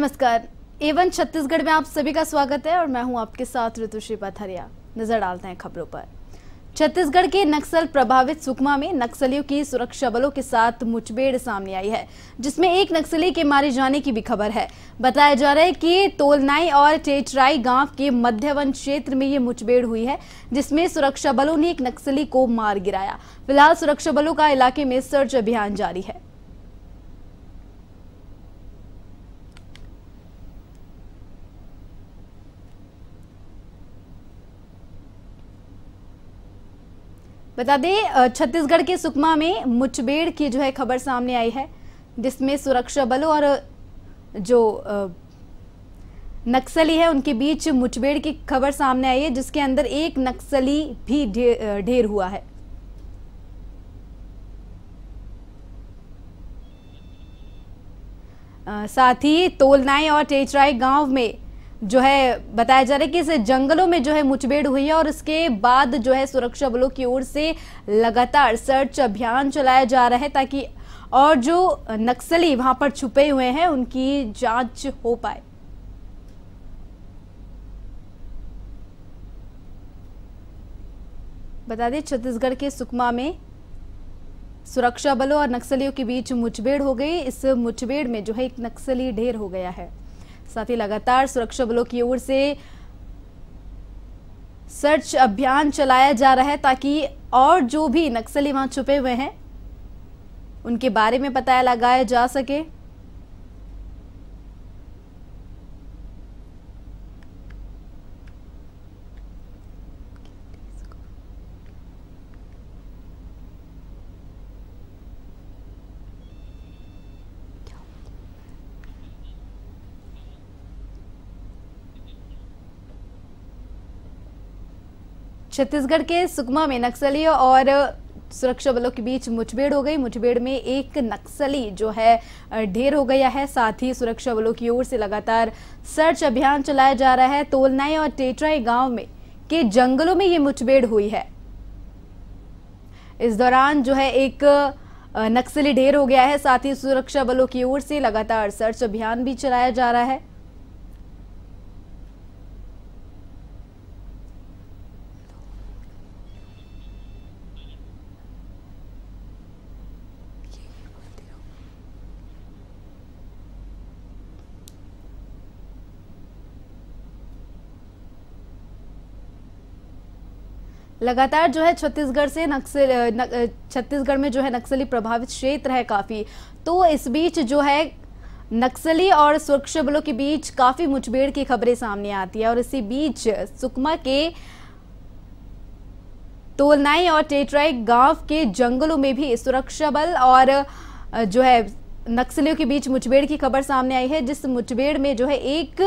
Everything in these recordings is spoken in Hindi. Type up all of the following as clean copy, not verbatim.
नमस्कार, A1 छत्तीसगढ़ में आप सभी का स्वागत है और मैं हूं आपके साथ ऋतुश्री पथरिया। नजर डालते हैं खबरों पर। छत्तीसगढ़ के नक्सल प्रभावित सुकमा में नक्सलियों की सुरक्षा बलों के साथ मुठभेड़ सामने आई है, जिसमें एक नक्सली के मारे जाने की भी खबर है। बताया जा रहा है कि तोलनाई और टेटराई गांव के मध्यवन क्षेत्र में ये मुठभेड़ हुई है, जिसमें सुरक्षा बलों ने एक नक्सली को मार गिराया। फिलहाल सुरक्षा बलों का इलाके में सर्च अभियान जारी है। बता दें, छत्तीसगढ़ के सुकमा में मुठभेड़ की जो है खबर सामने आई है, जिसमें सुरक्षा बलों और जो नक्सली है उनके बीच मुठभेड़ की खबर सामने आई है, जिसके अंदर एक नक्सली भी ढेर हुआ है। साथ ही तोलनाई और टेटराई गांव में जो है बताया जा रहा है कि इस जंगलों में जो है मुठभेड़ हुई है और इसके बाद जो है सुरक्षा बलों की ओर से लगातार सर्च अभियान चलाया जा रहा है, ताकि और जो नक्सली वहां पर छुपे हुए हैं उनकी जांच हो पाए। बता दें, छत्तीसगढ़ के सुकमा में सुरक्षा बलों और नक्सलियों के बीच मुठभेड़ हो गई। इस मुठभेड़ में जो है एक नक्सली ढेर हो गया है। साथ ही लगातार सुरक्षा बलों की ओर से सर्च अभियान चलाया जा रहा है, ताकि और जो भी नक्सली वहां छुपे हुए हैं उनके बारे में पता लगाया जा सके। छत्तीसगढ़ के सुकमा में नक्सलियों और सुरक्षा बलों के बीच मुठभेड़ हो गई। मुठभेड़ में एक नक्सली जो है ढेर हो गया है। साथ ही सुरक्षा बलों की ओर से लगातार सर्च अभियान चलाया जा रहा है। तोलनाई और टेटराई गांव में के जंगलों में ये मुठभेड़ हुई है। इस दौरान जो है एक नक्सली ढेर हो गया है। साथ ही सुरक्षा बलों की ओर से लगातार सर्च अभियान भी चलाया जा रहा है। लगातार जो है छत्तीसगढ़ से छत्तीसगढ़ में जो है नक्सली प्रभावित क्षेत्र है काफी, तो इस बीच जो है नक्सली और सुरक्षा बलों के बीच काफी मुठभेड़ की खबरें सामने आती है। और इसी बीच सुकमा के तोलनाई और टेटराई गांव के जंगलों में भी सुरक्षा बल और जो है नक्सलियों के बीच मुठभेड़ की खबर सामने आई है, जिस मुठभेड़ में जो है एक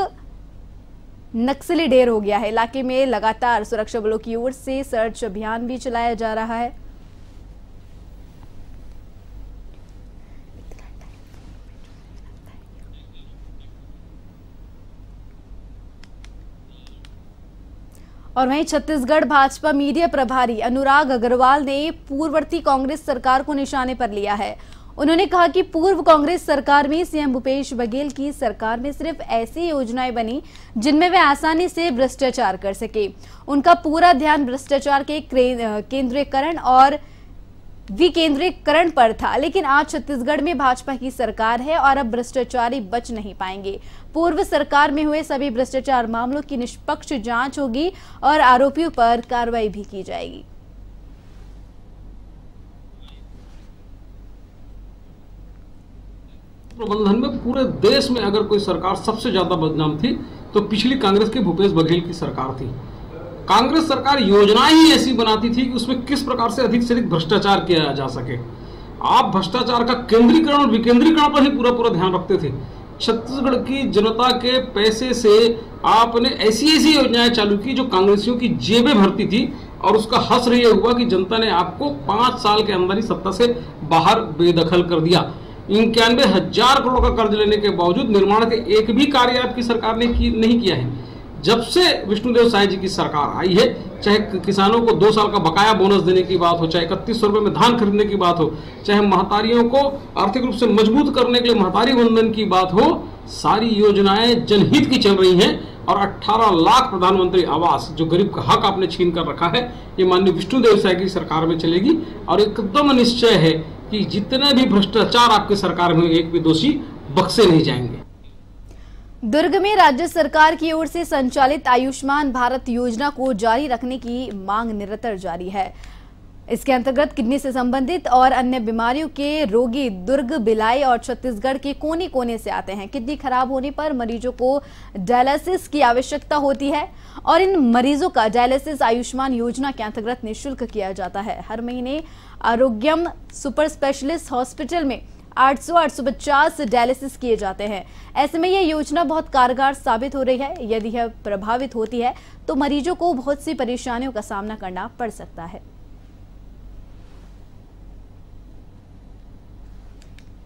नक्सली ढेर हो गया है। इलाके में लगातार सुरक्षा बलों की ओर से सर्च अभियान भी चलाया जा रहा है। और वहीं छत्तीसगढ़ भाजपा मीडिया प्रभारी अनुराग अग्रवाल ने पूर्ववर्ती कांग्रेस सरकार को निशाने पर लिया है। उन्होंने कहा कि पूर्व कांग्रेस सरकार में सीएम भूपेश बघेल की सरकार में सिर्फ ऐसी योजनाएं बनी जिनमें वे आसानी से भ्रष्टाचार कर सके। उनका पूरा ध्यान भ्रष्टाचार के केंद्रीकरण और विकेंद्रीकरण पर था। लेकिन आज छत्तीसगढ़ में भाजपा की सरकार है और अब भ्रष्टाचारी बच नहीं पाएंगे। पूर्व सरकार में हुए सभी भ्रष्टाचार मामलों की निष्पक्ष जांच होगी और आरोपियों पर कार्रवाई भी की जाएगी। प्रबंधन में पूरे देश में अगर कोई सरकार सबसे ज्यादा बदनाम थी तो पिछली कांग्रेस की भूपेश बघेल की सरकार थी। कांग्रेस सरकार योजनाएं ही ऐसी बनाती थी कि उसमें किस प्रकार से अधिक भ्रष्टाचार किया जा सके। आप भ्रष्टाचार का केंद्रीकरण और विकेंद्रीकरण पर ही पूरा ध्यान रखते थे। छत्तीसगढ़ की जनता के पैसे से आपने ऐसी योजनाएं चालू की जो कांग्रेसियों की जेबें भरती थी, और उसका हश्र यह हुआ कि जनता ने आपको 5 साल के अंदर ही सत्ता से बाहर बेदखल कर दिया। 91,000 करोड़ का कर्ज लेने के बावजूद निर्माण के एक भी कार्य आपकी सरकार ने नहीं किया है। जब से विष्णुदेव साय जी की सरकार आई है, चाहे किसानों को 2 साल का बकाया बोनस देने की बात हो, चाहे 3100 रुपये में धान खरीदने की बात हो, चाहे महतारियों को आर्थिक रूप से मजबूत करने के लिए महतारी वंदन की बात हो, सारी योजनाएं जनहित की चल रही हैं और 18 लाख प्रधानमंत्री आवास जो गरीब का हक आपने छीन कर रखा है, ये माननीय विष्णुदेव साय की सरकार में चलेगी। और एकदम निश्चय है कि जितने भी भ्रष्टाचार आपकी सरकार में, एक भी दोषी बख्शे नहीं जाएंगे। दुर्ग में राज्य सरकार की ओर से संचालित आयुष्मान भारत योजना को जारी रखने की मांग निरंतर जारी है। इसके अंतर्गत किडनी से संबंधित और अन्य बीमारियों के रोगी दुर्ग, भिलाई और छत्तीसगढ़ के कोने कोने से आते हैं। किडनी खराब होने पर मरीजों को डायलिसिस की आवश्यकता होती है और इन मरीजों का डायलिसिस आयुष्मान योजना के अंतर्गत निःशुल्क किया जाता है। हर महीने आरोग्यम सुपर स्पेशलिस्ट हॉस्पिटल में 800-850 डायलिसिस किए जाते हैं। ऐसे में यह योजना बहुत कारगर साबित हो रही है। यदि यह प्रभावित होती है तो मरीजों को बहुत सी परेशानियों का सामना करना पड़ सकता है।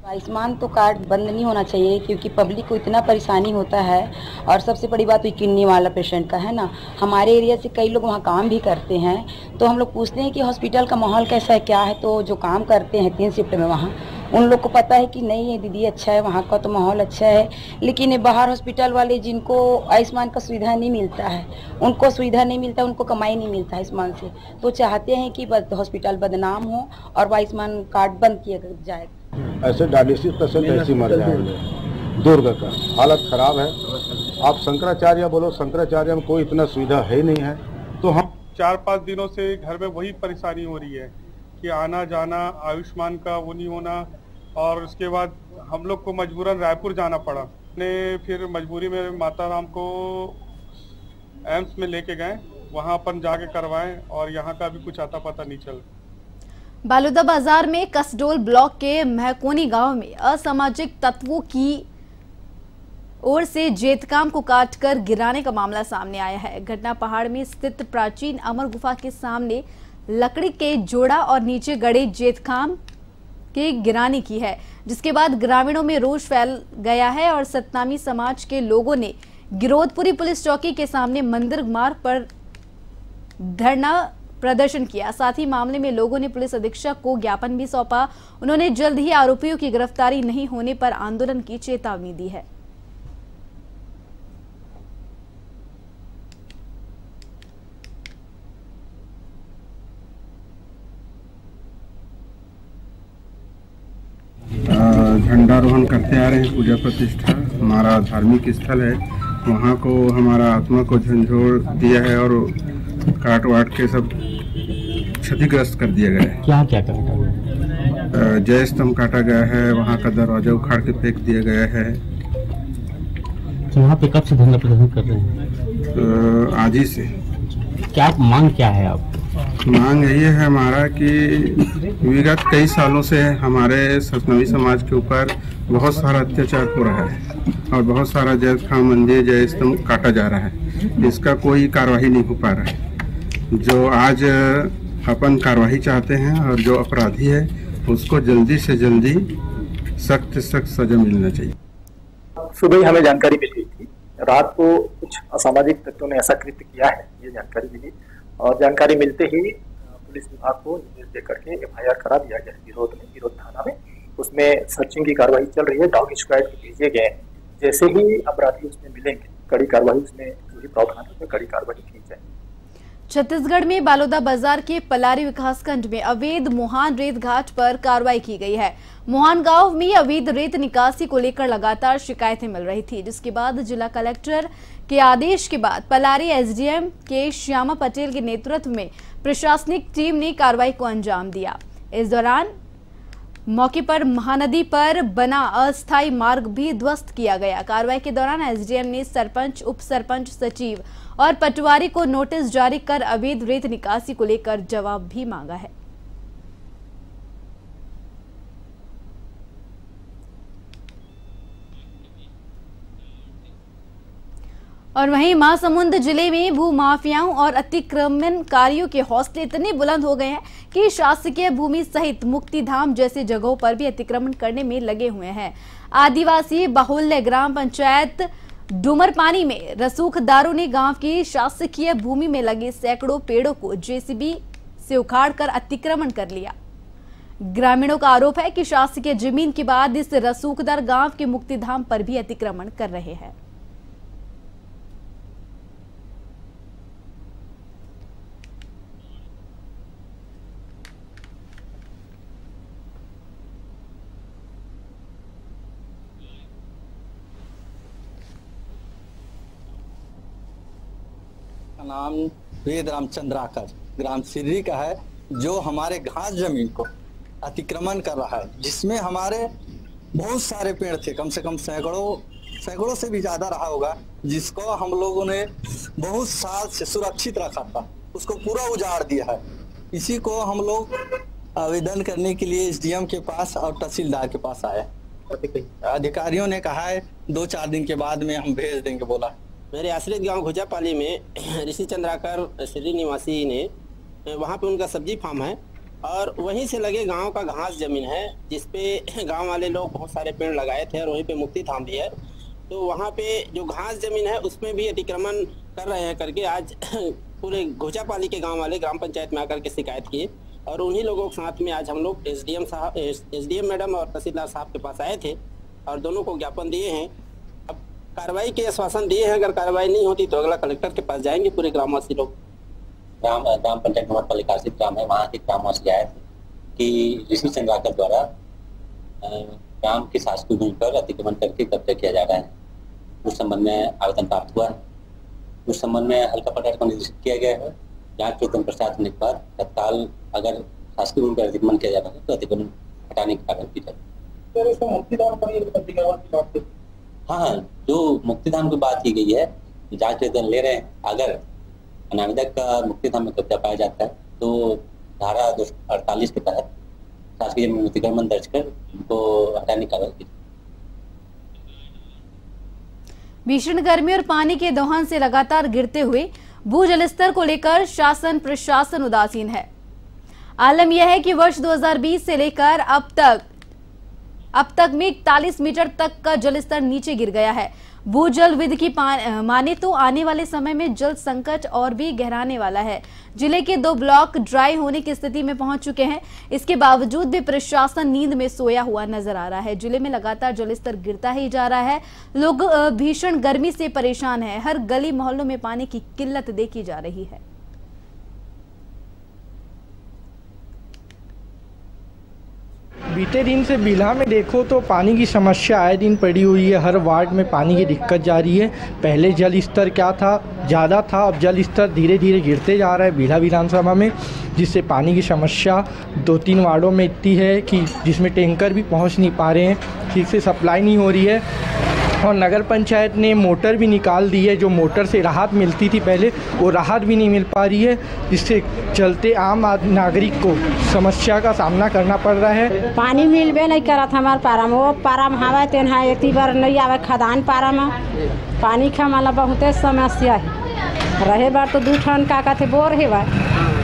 आयुष्मान तो कार्ड बंद नहीं होना चाहिए, क्योंकि पब्लिक को इतना परेशानी होता है। और सबसे बड़ी बात तो किडनी वाला पेशेंट का है ना। हमारे एरिया से कई लोग वहाँ काम भी करते हैं, तो हम लोग पूछते हैं कि हॉस्पिटल का माहौल कैसा है, क्या है। तो जो काम करते हैं 3 शिफ्ट में वहाँ, उन लोग को पता है कि नहीं, ये दीदी अच्छा है, वहाँ का तो माहौल अच्छा है। लेकिन ये बाहर हॉस्पिटल वाले जिनको आयुष्मान का सुविधा नहीं मिलता है, उनको सुविधा नहीं मिलता, उनको कमाई नहीं मिलता आयुष्मान से, तो चाहते हैं कि हॉस्पिटल बदनाम हो और आयुष्मान कार्ड बंद किया जाए। ऐसे डायलिसिस पेशेंट ऐसे मर जाएंगे। दुर्ग का हालत खराब है। आप शंकराचार्य बोलो, शंकराचार्य में कोई इतना सुविधा है नहीं है। तो हम 4-5 दिनों से घर में वही परेशानी हो रही है कि आना जाना, आयुष्मान का वो नहीं होना। और उसके बाद हम लोग को मजबूरन रायपुर जाना पड़ा। ने फिर मजबूरी में माता राम को एम्स में लेके गए, वहाँ अपन जाके करवाएं और यहाँ का भी कुछ आता पता नहीं चल। बालूदा बाजार में कसडोल ब्लॉक के महकोनी गांव में असामाजिक तत्वों की ओर से जेतकाम को काटकर गिराने का मामला सामने आया है। घटना पहाड़ में स्थित प्राचीन अमर गुफा के सामने लकड़ी के जोड़ा और नीचे गड़े जेतकाम के गिराने की है, जिसके बाद ग्रामीणों में रोष फैल गया है और सतनामी समाज के लोगों ने गिरोधपुरी पुलिस चौकी के सामने मंदिर मार्ग पर धरना प्रदर्शन किया। साथ ही मामले में लोगों ने पुलिस अधीक्षक को ज्ञापन भी सौंपा। उन्होंने जल्द ही आरोपियों की गिरफ्तारी नहीं होने पर आंदोलन की चेतावनी दी है। झंडारोहण करते आ रहे हैं। पूजा प्रतिष्ठा हमारा धार्मिक स्थल है, वहाँ को हमारा आत्मा को झंझोर दिया है और काट वाट के सब क्षतिग्रस्त कर दिया गया है। क्या क्या काटा गया? जय स्तंभ काटा गया है, वहाँ का दरवाजा उखाड़ के फेंक दिया गया है। तो यहाँ पे कब से धरना प्रदर्शन कर रहे हैं? आज ही से। क्या मांग क्या है आप? मांग यही है हमारा कि विगत कई सालों से हमारे सतनामी समाज के ऊपर बहुत सारा अत्याचार हो रहा है और बहुत सारा जय मंदिर, जय स्तंभ काटा जा रहा है। इसका कोई कार्रवाई नहीं हो पा रहा है। जो आज अपन कार्रवाई चाहते हैं और जो अपराधी है उसको जल्दी से जल्दी सख्त से सख्त सजा मिलना चाहिए। सुबह ही हमें जानकारी मिली थी, रात को कुछ असामाजिक तत्वों ने ऐसा कृत्य किया है, ये जानकारी मिली और जानकारी मिलते ही पुलिस विभाग को निर्देश देकर के FIR करा दिया गया गिरोध थाना में। उसमें सर्चिंग की कार्रवाई चल रही है, डॉग स्क्वाड भेजे गए। जैसे ही अपराधी उसमें मिलेंगे कड़ी कार्रवाई उसमें जो भी प्रावधान है कड़ी कार्रवाई की जाए। छत्तीसगढ़ में बालोदा बाजार के पलारी विकासखंड में अवैध मोहान रेत घाट पर कार्रवाई की गई है। मोहान गांव में अवैध रेत निकासी को लेकर लगातार शिकायतें मिल रही थी, जिसके बाद जिला कलेक्टर के आदेश के बाद पलारी SDM के श्यामा पटेल के नेतृत्व में प्रशासनिक टीम ने कार्रवाई को अंजाम दिया। इस दौरान मौके पर महानदी पर बना अस्थायी मार्ग भी ध्वस्त किया गया। कार्रवाई के दौरान SDM ने सरपंच, उप सरपंच, सचिव और पटवारी को नोटिस जारी कर अवैध रेत निकासी को लेकर जवाब भी मांगा है। और वहीं महासमुंद जिले में भू माफियाओं और अतिक्रमणकारियों के हौसले इतने बुलंद हो गए हैं कि शासकीय भूमि सहित मुक्तिधाम जैसे जगहों पर भी अतिक्रमण करने में लगे हुए हैं। आदिवासी बाहुल्य ग्राम पंचायत डूमरपानी में रसूखदारों ने गांव की शासकीय भूमि में लगे सैकड़ों पेड़ों को JCB से उखाड़कर अतिक्रमण कर लिया। ग्रामीणों का आरोप है कि शासकीय जमीन के बाद इस रसूखदार गांव के मुक्तिधाम पर भी अतिक्रमण कर रहे हैं। नाम वेद रामचंद्राकर ग्राम सिर्री का है, जो हमारे घास जमीन को अतिक्रमण कर रहा है, जिसमें हमारे बहुत सारे पेड़ थे, कम से कम सैकड़ों से भी ज्यादा रहा होगा, जिसको हम लोगों ने बहुत साल से सुरक्षित रखा था, उसको पूरा उजाड़ दिया है। इसी को हम लोग आवेदन करने के लिए एसडीएम के पास और तहसीलदार के पास आए। अधिकारियों ने कहा है 2-4 दिन के बाद में हम भेज देंगे बोला। मेरे आश्रित गांव घोजापाली में ऋषि चंद्राकर श्री निवासी ने, वहां पे उनका सब्जी फार्म है और वहीं से लगे गांव का घास जमीन है, जिसपे गांव वाले लोग बहुत सारे पेड़ लगाए थे और वहीं पे मुक्ति धाम भी है। तो वहां पे जो घास जमीन है उसमें भी अतिक्रमण कर रहे हैं करके आज पूरे घोजापाली के गाँव वाले ग्राम पंचायत में आकर के शिकायत किए और उन्हीं लोगों के साथ में आज हम लोग एसडीएम मैडम और तहसीलदार साहब के पास आए थे और दोनों को ज्ञापन दिए हैं। कार्रवाई के आश्वासन दिए हैं, अगर कार्रवाई नहीं होती तो अगला कलेक्टर के पास जाएंगे पूरे ग्रामवासी लोग। ग्राम पंचायत नगरपालिका ग्राम है, वहाँ के ग्रामवासी आए थे कि ऋषि चंद्राकर द्वारा ग्राम की शासकीय भूमि पर अतिक्रमण करके कब्जा किया जा रहा है। उस संबंध में आवेदन प्राप्त हुआ है। उस संबंध में हल्का पटेल को निर्देशित किया गया है। जांच के पश्चात होने के बाद तत्काल अगर शासकीय भूमि पर अतिक्रमण किया जा रहा है तो अतिक्रमण हटाने की कार्रवाई की जाए। हाँ, जो मुक्तिधाम की बात की गई है, जांच वेतन ले रहे हैं। अगर अनावेदक का मुक्तिधाम में कब्जा पाया जाता है तो धारा 248 के तहत शासकीय जमीन अतिक्रमण दर्ज कर उनको हटाने की कार्रवाई की। भीषण गर्मी और पानी के दोहन से लगातार गिरते हुए भूजल स्तर को लेकर शासन प्रशासन उदासीन है। आलम यह है कि वर्ष 2020 से लेकर अब तक में 41 मीटर तक का जलस्तर नीचे गिर गया है। भूजल विधि की माने तो आने वाले समय में जल संकट और भी गहराने वाला है। जिले के 2 ब्लॉक ड्राई होने की स्थिति में पहुंच चुके हैं। इसके बावजूद भी प्रशासन नींद में सोया हुआ नजर आ रहा है। जिले में लगातार जलस्तर गिरता ही जा रहा है। लोग भीषण गर्मी से परेशान हैं। हर गली मोहल्लों में पानी की किल्लत देखी जा रही है। बीते दिन से बिल्हा में देखो तो पानी की समस्या आए दिन पड़ी हुई है। हर वार्ड में पानी की दिक्कत जा रही है। पहले जल स्तर क्या था, ज़्यादा था, अब जल स्तर धीरे धीरे गिरते जा रहा है बिल्हा विधानसभा में, जिससे पानी की समस्या 2-3 वार्डों में इतनी है कि जिसमें टैंकर भी पहुंच नहीं पा रहे हैं, ठीक से सप्लाई नहीं हो रही है। और नगर पंचायत ने मोटर भी निकाल दी है, जो मोटर से राहत मिलती थी पहले, वो राहत भी नहीं मिल पा रही है, जिससे चलते आम नागरिक को समस्या का सामना करना पड़ रहा है। पानी मिलबे नहीं करत हमार पारा में, वो पारा में हवा तेन है, एक बार नहीं आवे खदान पारा में पानी का मतलब बहुत समस्या है। रहे बार तो 2 ठन का कहते बोर है बा,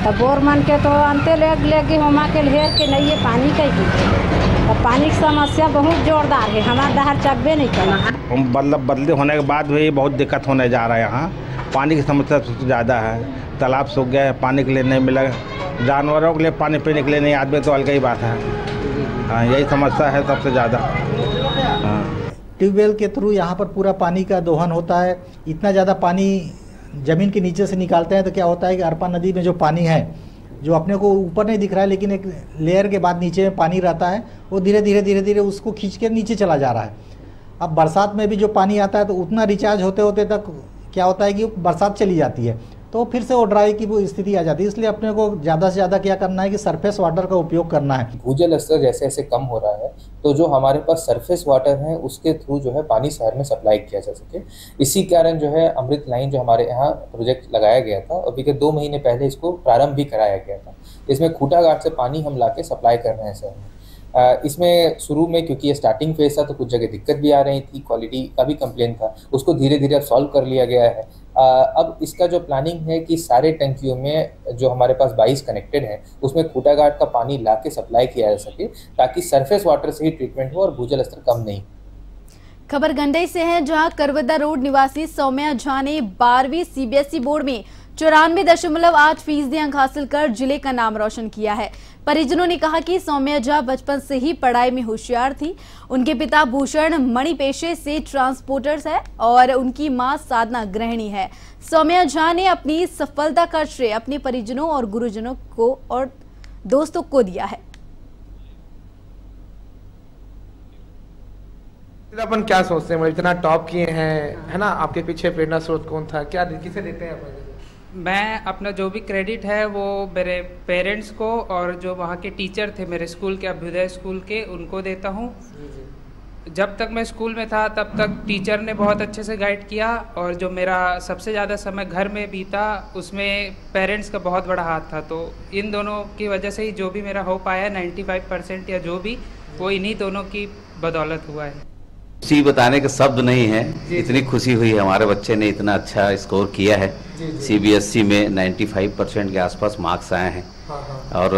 तो बोर मन के तो अंते लेके होमा के घेर के नहीं है पानी कहीं। तो पानी की समस्या बहुत जोरदार है, हमारा दहर चब्बे नहीं करना। बदले होने के बाद भी बहुत दिक्कत होने जा रहा है। यहाँ पानी की समस्या सबसे ज़्यादा है। तालाब सूख गया है, पानी के लिए नहीं मिला, जानवरों के लिए पानी पीने के लिए नहीं, आदमी तो अलग ही बात है। हाँ, यही समस्या है सबसे ज़्यादा। ट्यूबवेल के थ्रू यहाँ पर पूरा पानी का दोहन होता है। इतना ज़्यादा पानी ज़मीन के नीचे से निकालते हैं तो क्या होता है कि अरपा नदी में जो पानी है, जो अपने को ऊपर नहीं दिख रहा है लेकिन एक लेयर के बाद नीचे में पानी रहता है, वो धीरे धीरे उसको खींच के नीचे चला जा रहा है। अब बरसात में भी जो पानी आता है तो उतना रिचार्ज होते होते तक क्या होता है कि बरसात चली जाती है तो फिर से वो ड्राई की वो स्थिति आ जाती है। इसलिए अपने को ज़्यादा से ज़्यादा क्या करना है कि सरफेस वाटर का उपयोग करना है। भूजल स्तर जैसे जैसे कम हो रहा है तो जो हमारे पास सरफेस वाटर है उसके थ्रू जो है पानी शहर में सप्लाई किया जा सके, इसी कारण जो है अमृत लाइन जो हमारे यहाँ प्रोजेक्ट लगाया गया था, अभी के 2 महीने पहले इसको प्रारंभ भी कराया गया था। इसमें खूटा घाट से पानी हम ला के सप्लाई कर रहे हैं शहर में। इसमें शुरू में क्योंकि ये स्टार्टिंग फेज था तो कुछ जगह दिक्कत भी आ रही थी, क्वालिटी का भी कंप्लेन था, उसको धीरे धीरे अब सॉल्व कर लिया गया है। अब इसका जो प्लानिंग है कि सारे टंकियों में जो हमारे पास 22 कनेक्टेड हैं उसमें खूटा घाट का पानी ला के सप्लाई किया जा सके ताकि सरफेस वाटर से ही ट्रीटमेंट हो और भूजल स्तर कम नहीं। खबर गंडई से है, जहां करवदा रोड निवासी सौम्या झा ने 12वीं CBSE बोर्ड में 94.8% अंक हासिल कर जिले का नाम रोशन किया है। परिजनों ने कहा कि सौम्या झा बचपन से ही पढ़ाई में होशियार थी। उनके पिता भूषण मणि पेशे से ट्रांसपोर्टर्स है और उनकी मां साधना गृहिणी है। सौम्या झा ने अपनी सफलता का श्रेय अपने परिजनों और गुरुजनों को और दोस्तों को दिया है। अपन क्या सोचते हैं, इतना टॉप किए हैं, है ना, आपके पीछे प्रेरणा स्रोत कौन था, क्या किसे देते हैं अपन? मैं अपना जो भी क्रेडिट है वो मेरे पेरेंट्स को और जो वहाँ के टीचर थे मेरे स्कूल के, अभ्युदय स्कूल के, उनको देता हूँ। जब तक मैं स्कूल में था तब तक टीचर ने बहुत अच्छे से गाइड किया और जो मेरा सबसे ज़्यादा समय घर में बीता उसमें पेरेंट्स का बहुत बड़ा हाथ था। तो इन दोनों की वजह से ही जो भी मेरा हो पाया 95% या जो भी, वो इन्हीं दोनों की बदौलत हुआ है। खुशी बताने के शब्द नहीं है, इतनी खुशी हुई है, हमारे बच्चे ने इतना अच्छा स्कोर किया है। CBSE में 95% के आसपास मार्क्स आए हैं और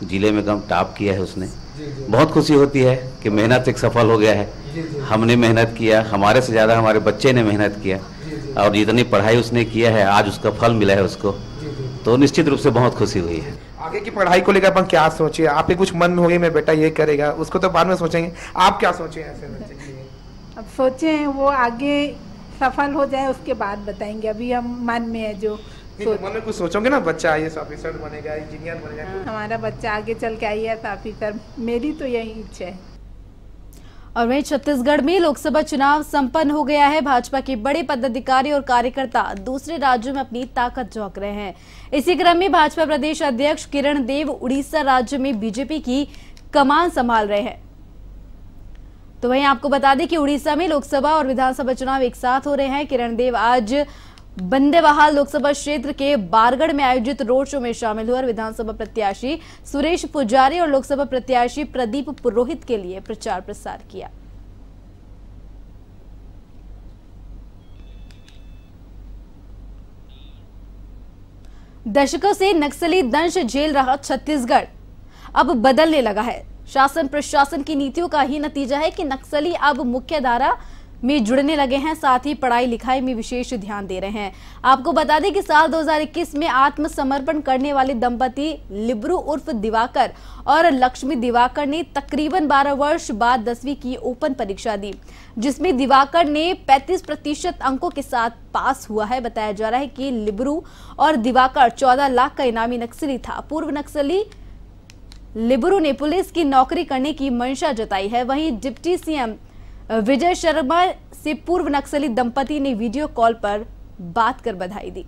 जिले में कम टॉप किया है उसने। बहुत खुशी होती है कि मेहनत एक सफल हो गया है। हमने मेहनत किया, हमारे से ज़्यादा हमारे बच्चे ने मेहनत किया और जितनी पढ़ाई उसने किया है आज उसका फल मिला है उसको, तो निश्चित रूप से बहुत खुशी हुई है। आगे की पढ़ाई को लेकर अपन क्या सोचे? आपके कुछ मन में हो गई मैं बेटा ये करेगा, उसको तो बाद में सोचेंगे, आप क्या सोचे ऐसे बच्चे के लिए? अब सोचे हैं वो आगे सफल हो जाए उसके बाद बताएंगे। अभी हम मन में है जो मन में कुछ सोचोगे ना, बच्चा IAS ऑफिसर बनेगा, इंजीनियर बनेगा। हमारा बच्चा आगे चल के IAS ऑफिसर, मेरी तो यही इच्छा है। और वहीं छत्तीसगढ़ में लोकसभा चुनाव संपन्न हो गया है। भाजपा के बड़े पदाधिकारी और कार्यकर्ता दूसरे राज्यों में अपनी ताकत झोंक रहे हैं। इसी क्रम में भाजपा प्रदेश अध्यक्ष किरण देव उड़ीसा राज्य में बीजेपी की कमान संभाल रहे हैं। तो वहीं आपको बता दें कि उड़ीसा में लोकसभा और विधानसभा चुनाव एक साथ हो रहे हैं। किरण देव आज बंदेबहाल लोकसभा क्षेत्र के बारगढ़ में आयोजित रोड शो में शामिल हुए और विधानसभा प्रत्याशी सुरेश पुजारी और लोकसभा प्रत्याशी प्रदीप पुरोहित के लिए प्रचार प्रसार किया। दशकों से नक्सली दंश झेल रहा छत्तीसगढ़ अब बदलने लगा है। शासन प्रशासन की नीतियों का ही नतीजा है कि नक्सली अब मुख्य धारा में जुड़ने लगे हैं, साथ ही पढ़ाई लिखाई में विशेष ध्यान दे रहे हैं। आपको बता दें कि साल 2021 में आत्मसमर्पण करने वाले दंपति लिब्रू उर्फ दिवाकर और लक्ष्मी दिवाकर ने तकरीबन 12 वर्ष बाद 10वीं की ओपन परीक्षा दी, जिसमें दिवाकर ने 35% अंकों के साथ पास हुआ है। बताया जा रहा है कि लिब्रू और दिवाकर 14 लाख का इनामी नक्सली था। पूर्व नक्सली लिब्रू ने पुलिस की नौकरी करने की मंशा जताई है। वहीं डिप्टी CM विजय शर्मा से पूर्व नक्सली दंपति ने वीडियो कॉल पर बात कर बधाई दी।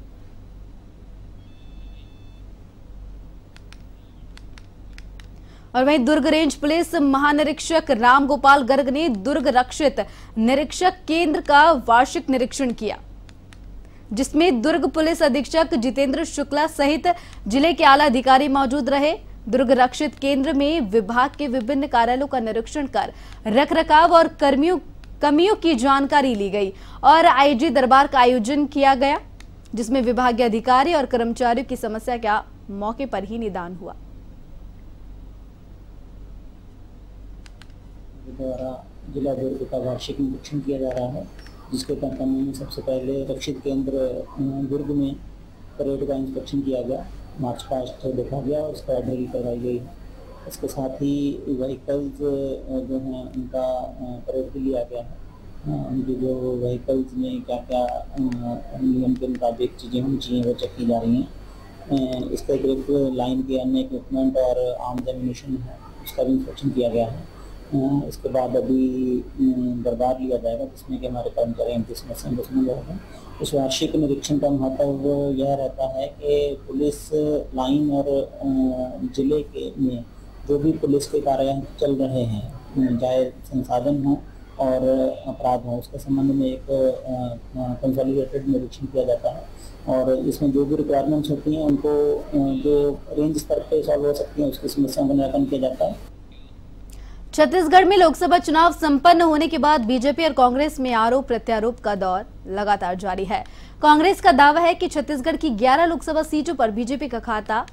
और वहीं दुर्ग रेंज पुलिस महानिरीक्षक रामगोपाल गर्ग ने दुर्ग रक्षित निरीक्षक केंद्र का वार्षिक निरीक्षण किया, जिसमें दुर्ग पुलिस अधीक्षक जितेंद्र शुक्ला सहित जिले के आला अधिकारी मौजूद रहे। दुर्ग रक्षित केंद्र में विभाग के विभिन्न कार्यालयों का निरीक्षण कर रखरखाव और कमियों की जानकारी ली गई और IG दरबार का आयोजन किया गया, जिसमें विभागीय अधिकारी और कर्मचारियों की समस्या का मौके पर ही निदान हुआ। द्वारा जिला दुर्ग का वार्षिक निरीक्षण किया जा रहा है, जिसके तहत में सबसे पहले रक्षित केंद्र दुर्ग में परेड का इंस्पेक्शन किया गया, मार्च पास्ट देखा गया और उसका ड्रिल करवाई गई। इसके साथ ही व्हीकल्स जो हैं उनका परेड भी लिया गया है। उनकी जो व्हीकल्स में क्या क्या नियम के मुताबिक चीज़ें होनी चाहिए वो चेक की जा रही हैं। इसके अतिरिक्त लाइन के अन्य इक्विपमेंट और आर्म्स एम्यूनिशन है उसका भी इंस्पेक्शन किया गया है। इसके बाद अभी दरबार लिया जाएगा, जिसमें कि हमारे कर्मचारी एमपी समस्या में रहेगा। इस वार्षिक निरीक्षण का महत्व यह रहता है कि पुलिस लाइन और जिले के में जो भी पुलिस के कार्य चल रहे हैं, चाहे संसाधन हो और अपराध हो, उसके संबंध में एक कंसोलिडेटेड निरीक्षण किया जाता है और इसमें जो भी रिक्वायरमेंट्स होती हैं उनको जो रेंज स्तर पर सॉल्व हो सकती हैं उसकी समस्याओं का निराकरण किया जाता है। छत्तीसगढ़ में लोकसभा चुनाव संपन्न होने के बाद बीजेपी और कांग्रेस में आरोप प्रत्यारोप का दौर लगातार जारी है। कांग्रेस का दावा है कि छत्तीसगढ़ की 11 लोकसभा सीटों पर बीजेपी का खाता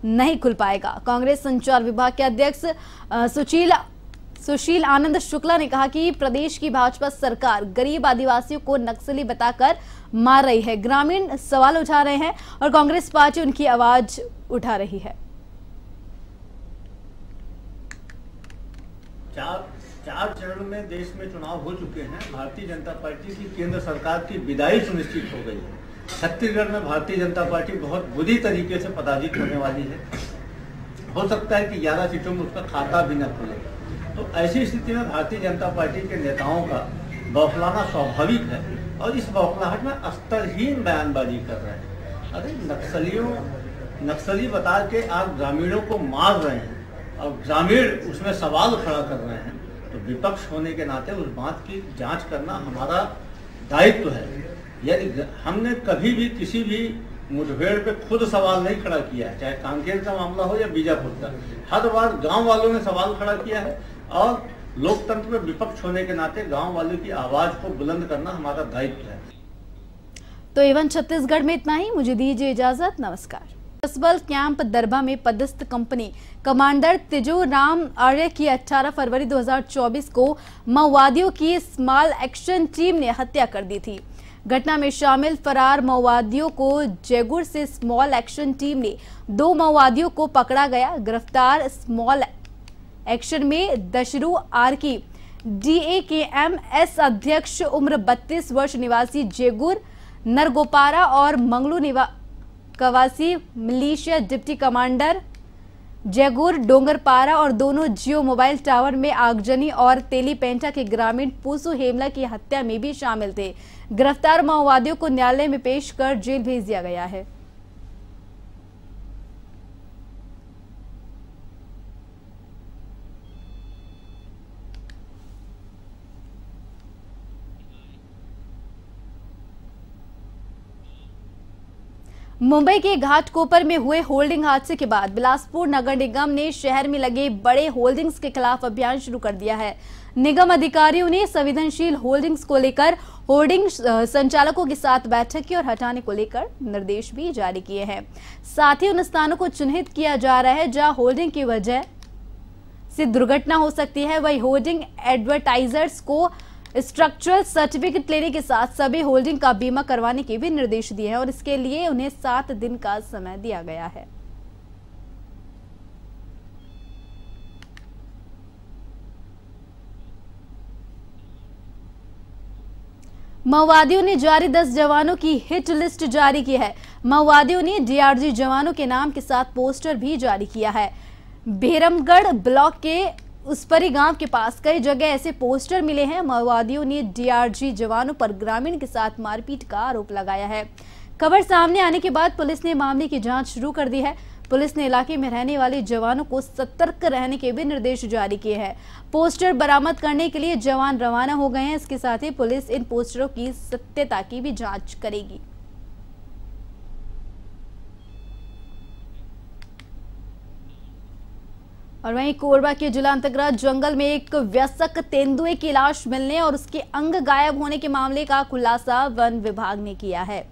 नहीं खुल पाएगा। कांग्रेस संचार विभाग के अध्यक्ष सुशील सुशील आनंद शुक्ला ने कहा कि प्रदेश की भाजपा सरकार गरीब आदिवासियों को नक्सली बताकर मार रही है। ग्रामीण सवाल उठा रहे हैं और कांग्रेस पार्टी उनकी आवाज उठा रही है। चार चरण में देश में चुनाव हो चुके हैं। भारतीय जनता पार्टी की केंद्र सरकार की विदाई सुनिश्चित हो गई है। छत्तीसगढ़ में भारतीय जनता पार्टी बहुत बुरी तरीके से पराजित होने वाली है। हो सकता है कि 11 सीटों में उसका खाता भी न खुले। तो ऐसी स्थिति में भारतीय जनता पार्टी के नेताओं का बौखलाना स्वाभाविक है और इस बौखलाहट में स्तरहीन बयानबाजी कर रहे हैं। अरे नक्सली बता के आप ग्रामीणों को मार रहे हैं और ग्रामीण उसमें सवाल खड़ा कर रहे हैं, तो विपक्ष होने के नाते उस बात की जांच करना हमारा दायित्व है। यदि हमने कभी भी किसी भी मुठभेड़ पे खुद सवाल नहीं खड़ा किया है, चाहे कांकेर का मामला हो या बीजापुर का, हर बार गांव वालों ने सवाल खड़ा किया है और लोकतंत्र में विपक्ष होने के नाते गांव वालों की आवाज को बुलंद करना हमारा दायित्व है। तो एवन छत्तीसगढ़ में इतना ही। मुझे दीजिए इजाजत। नमस्कार। कसबल कैंप दरबा में पदस्थ कंपनी कमांडर तेजोराम आर्य की 18 फरवरी 2024 को माओवादियों की स्मॉल एक्शन टीम ने हत्या कर दी थी। घटना में शामिल फरार माओवादियों को जयगुर से स्मॉल एक्शन टीम ने 2 माओवादियों को पकड़ा गया। गिरफ्तार स्मॉल एक्शन में दशरू आर की DAKMS अध्यक्ष उम्र 32 वर्ष निवासी जयगुर नरगोपारा और Manglu Kawasi militia deputy commander Jaigur Dongarpara और दोनों जियो मोबाइल टावर में आगजनी और तेलीपेंटा के ग्रामीण पूसू हेमला की हत्या में भी शामिल थे। गिरफ्तार माओवादियों को न्यायालय में पेश कर जेल भेज दिया गया है। मुंबई के घाटकोपर में हुए होल्डिंग हादसे के बाद बिलासपुर नगर निगम ने शहर में लगे बड़े होल्डिंग्स के खिलाफ अभियान शुरू कर दिया है। निगम अधिकारियों ने संवेदनशील होल्डिंग्स को लेकर होर्डिंग संचालकों के साथ बैठक की और हटाने को लेकर निर्देश भी जारी किए हैं। साथ ही उन स्थानों को चिन्हित किया जा रहा है जहां होल्डिंग की वजह से दुर्घटना हो सकती है। वही होर्डिंग एडवर्टाइजर्स को स्ट्रक्चरल सर्टिफिकेट लेने के साथ सभी होल्डिंग का बीमा करवाने के भी निर्देश दिए हैं और इसके लिए उन्हें 7 दिन का समय दिया गया है। माओवादियों ने जारी 10 जवानों की हिट लिस्ट जारी की है। माओवादियों ने DRG जवानों के नाम के साथ पोस्टर भी जारी किया है। भेरमगढ़ ब्लॉक के उसपरी गांव के पास कई जगह ऐसे पोस्टर मिले हैं। माओवादियों ने DRG जवानों पर ग्रामीण के साथ मारपीट का आरोप लगाया है। खबर सामने आने के बाद पुलिस ने मामले की जांच शुरू कर दी है। पुलिस ने इलाके में रहने वाले जवानों को सतर्क रहने के भी निर्देश जारी किए हैं। पोस्टर बरामद करने के लिए जवान रवाना हो गए हैं। इसके साथ ही पुलिस इन पोस्टरों की सत्यता की भी जांच करेगी। और वहीं कोरबा के जिला अंतर्गत जंगल में एक वयस्क तेंदुए की लाश मिलने और उसके अंग गायब होने के मामले का खुलासा वन विभाग ने किया है।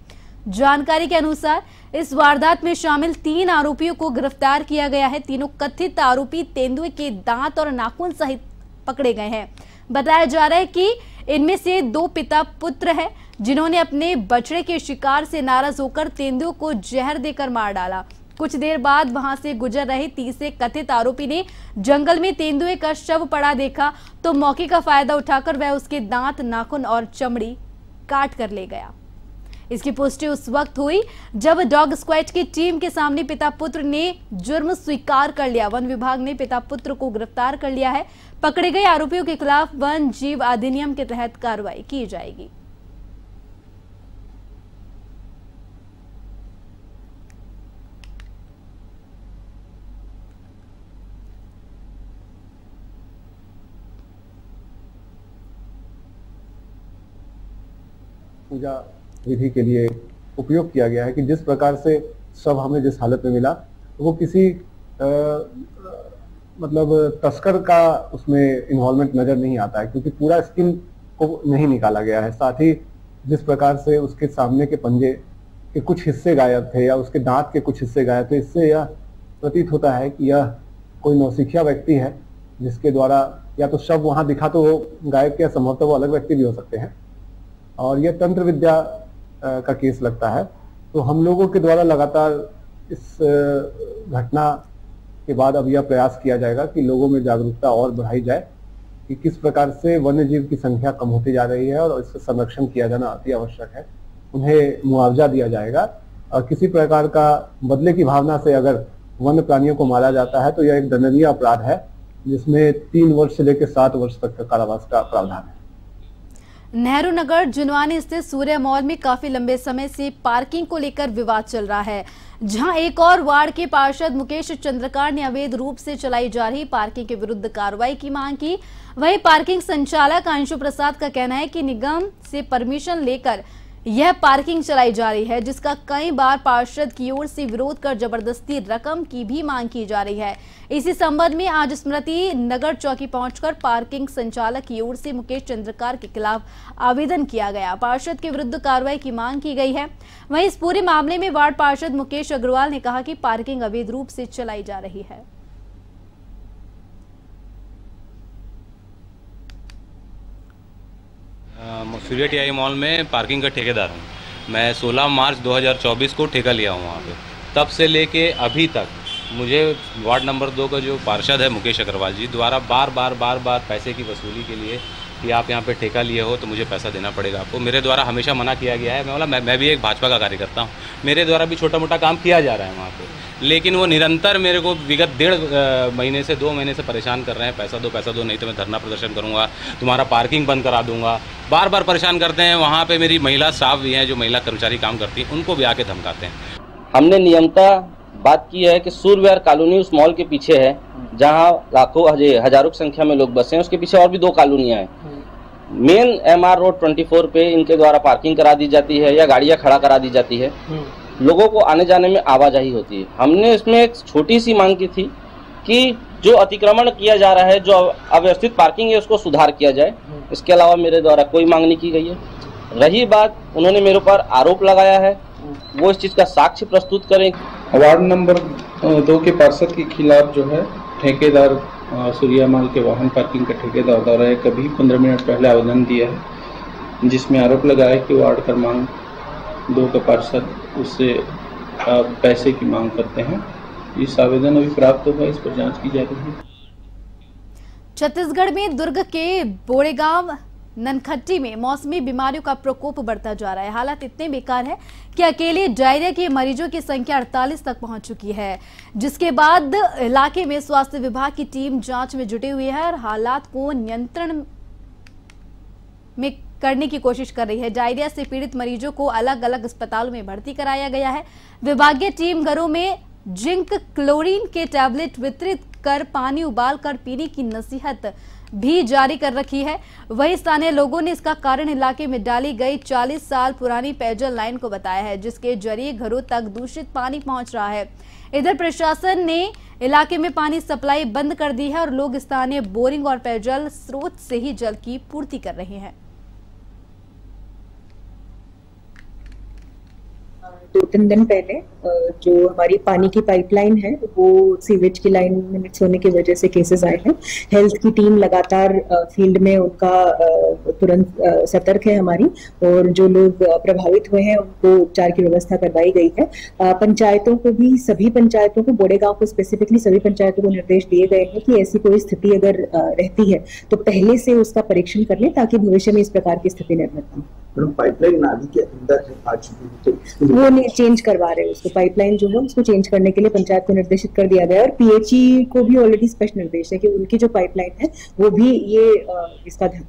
जानकारी के अनुसार इस वारदात में शामिल 3 आरोपियों को गिरफ्तार किया गया है। तीनों कथित आरोपी तेंदुए के दांत और नाखून सहित पकड़े गए हैं। बताया जा रहा है कि इनमें से 2 पिता पुत्र हैं जिन्होंने अपने बछड़े के शिकार से नाराज होकर तेंदुए को जहर देकर मार डाला। कुछ देर बाद वहां से गुजर रहे तीसरे कथित आरोपी ने जंगल में तेंदुए का शव पड़ा देखा तो मौके का फायदा उठाकर वह उसके दांत, नाखून और चमड़ी काट कर ले गया। इसकी पुष्टि उस वक्त हुई जब डॉग स्क्वाड की टीम के सामने पिता पुत्र ने जुर्म स्वीकार कर लिया। वन विभाग ने पिता पुत्र को गिरफ्तार कर लिया है। पकड़े गए आरोपियों के खिलाफ वन जीव अधिनियम के तहत कार्रवाई की जाएगी। पूजा विधि के लिए उपयोग किया गया है कि जिस प्रकार से शव हमें जिस हालत में मिला वो किसी मतलब तस्कर का उसमें इन्वॉल्वमेंट नजर नहीं आता है, क्योंकि पूरा स्किन को नहीं निकाला गया है। साथ ही जिस प्रकार से उसके सामने के पंजे के कुछ हिस्से गायब थे या उसके दांत के कुछ हिस्से गायब थे, इससे यह प्रतीत होता है कि यह कोई नौसिखिया व्यक्ति है जिसके द्वारा या तो शव वहां दिखा तो गायब किया, संभवतः वो अलग व्यक्ति भी हो सकते हैं, और यह तंत्र विद्या का केस लगता है। तो हम लोगों के द्वारा लगातार इस घटना के बाद अब यह प्रयास किया जाएगा कि लोगों में जागरूकता और बढ़ाई जाए कि किस प्रकार से वन्य जीव की संख्या कम होती जा रही है और इसका संरक्षण किया जाना अति आवश्यक है। उन्हें मुआवजा दिया जाएगा और किसी प्रकार का बदले की भावना से अगर वन्य प्राणियों को मारा जाता है तो यह एक दंडनीय अपराध है, जिसमें 3 वर्ष से लेकर 7 वर्ष तक का कारावास का प्रावधान है। नेहरू नगर जुनवानी स्थित सूर्य मॉल में काफी लंबे समय से पार्किंग को लेकर विवाद चल रहा है, जहां एक और वार्ड के पार्षद मुकेश चंद्रकार ने अवैध रूप से चलाई जा रही पार्किंग के विरुद्ध कार्रवाई की मांग की। वहीं पार्किंग संचालक अंशु प्रसाद का कहना है कि निगम से परमिशन लेकर यह पार्किंग चलाई जा रही है, जिसका कई बार पार्षद की ओर से विरोध कर जबरदस्ती रकम की भी मांग की जा रही है। इसी संबंध में आज स्मृति नगर चौकी पहुंचकर पार्किंग संचालक की ओर से मुकेश चंद्रकार के खिलाफ आवेदन किया गया। पार्षद के विरुद्ध कार्रवाई की मांग की गई है। वहीं इस पूरे मामले में वार्ड पार्षद मुकेश अग्रवाल ने कहा कि पार्किंग अवैध रूप से चलाई जा रही है। सूर्य टीआई मॉल में पार्किंग का ठेकेदार हूँ। मैं 16 मार्च 2024 को ठेका लिया हूँ वहाँ पे। तब से लेके अभी तक मुझे वार्ड नंबर 2 का जो पार्षद है मुकेश अग्रवाल जी द्वारा बार बार पैसे की वसूली के लिए कि आप यहाँ पे ठेका लिए हो तो मुझे पैसा देना पड़ेगा आपको, मेरे द्वारा हमेशा मना किया गया है। मैं बोला मैं भी एक भाजपा का कार्यकर्ता हूँ, मेरे द्वारा भी छोटा मोटा काम किया जा रहा है वहाँ पे, लेकिन वो निरंतर मेरे को विगत 1.5 महीने से 2 महीने से परेशान कर रहे हैं। पैसा दो नहीं तो मैं धरना प्रदर्शन करूँगा, तुम्हारा पार्किंग बंद करा दूंगा। बार बार परेशान करते हैं। वहाँ पर मेरी महिला स्टाफ भी हैं जो महिला कर्मचारी काम करती हैं, उनको भी आके धमकाते हैं। हमने नियमता बात की है कि सूर्यविहार कॉलोनी उस मॉल के पीछे है, जहाँ लाखों हजारों की संख्या में लोग बसे हैं। उसके पीछे और भी 2 कॉलोनियाँ हैं। मेन MR रोड 24 पे इनके द्वारा पार्किंग करा दी जाती है या गाड़ियाँ खड़ा करा दी जाती है, लोगों को आने जाने में आवाजाही होती है। हमने इसमें एक छोटी सी मांग की थी कि जो अतिक्रमण किया जा रहा है, जो अव्यवस्थित पार्किंग है, उसको सुधार किया जाए। इसके अलावा मेरे द्वारा कोई मांग नहीं की गई है। रही बात, उन्होंने मेरे ऊपर आरोप लगाया है, वो इस चीज़ का साक्ष्य प्रस्तुत करें। वार्ड नंबर 2 के पार्षद के खिलाफ जो है ठेकेदार सूर्या मॉल के वाहन पार्किंग का ठेकेदार द्वारा कभी 15 मिनट पहले आवेदन दिया है, जिसमें आरोप लगाया है कि वार्ड क्रमांक 2 का पार्षद उससे पैसे की मांग करते हैं। इस आवेदन अभी प्राप्त हुआ, इस पर जांच की जा रही है। छत्तीसगढ़ में दुर्ग के बोड़ेगांव ननखट्टी में मौसमी बीमारियों का प्रकोप बढ़ता जा रहा है। हालात इतने बेकार है कि अकेले डायरिया के मरीजों की संख्या 48 तक पहुंच चुकी है, जिसके बाद इलाके में स्वास्थ्य विभाग की टीम जांच में जुटी हुई है और हालात को नियंत्रण में करने की कोशिश कर रही है। डायरिया से पीड़ित मरीजों को अलग अलग अस्पतालों में भर्ती कराया गया है। विभागीय टीम घरों में जिंक क्लोरीन के टैबलेट वितरित कर पानी उबाल कर पीने की नसीहत भी जारी कर रखी है। वहीं स्थानीय लोगों ने इसका कारण इलाके में डाली गई 40 साल पुरानी पेयजल लाइन को बताया है, जिसके जरिए घरों तक दूषित पानी पहुंच रहा है। इधर प्रशासन ने इलाके में पानी सप्लाई बंद कर दी है और लोग स्थानीय बोरिंग और पेयजल स्रोत से ही जल की पूर्ति कर रहे हैं। 2-3 दिन पहले जो हमारी पानी की पाइपलाइन है वो सीवेज की लाइन में मिक्स होने की वजह से केसेस आए हैं। हेल्थ की टीम लगातार फील्ड में उनका तुरंत सतर्क है हमारी, और जो लोग प्रभावित हुए हैं उनको उपचार की व्यवस्था करवाई गई है। पंचायतों को भी, सभी पंचायतों को, बोड़ेगांव को स्पेसिफिकली सभी पंचायतों को निर्देश दिए गए हैं कि ऐसी कोई स्थिति अगर रहती है तो पहले से उसका परीक्षण कर लें ताकि भविष्य में इस प्रकार की स्थिति निर्मित न हो। पाइपलाइन नाली के अंदर आ चुकी है, वो चेंज करवा रहे हैं उसको। पाइपलाइन जो है उसको चेंज करने के लिए पंचायत को निर्देशित कर दिया गया है और PHE को भी ऑलरेडी स्पष्ट निर्देश है कि उनकी जो पाइपलाइन है वो भी ये इसका ध्यान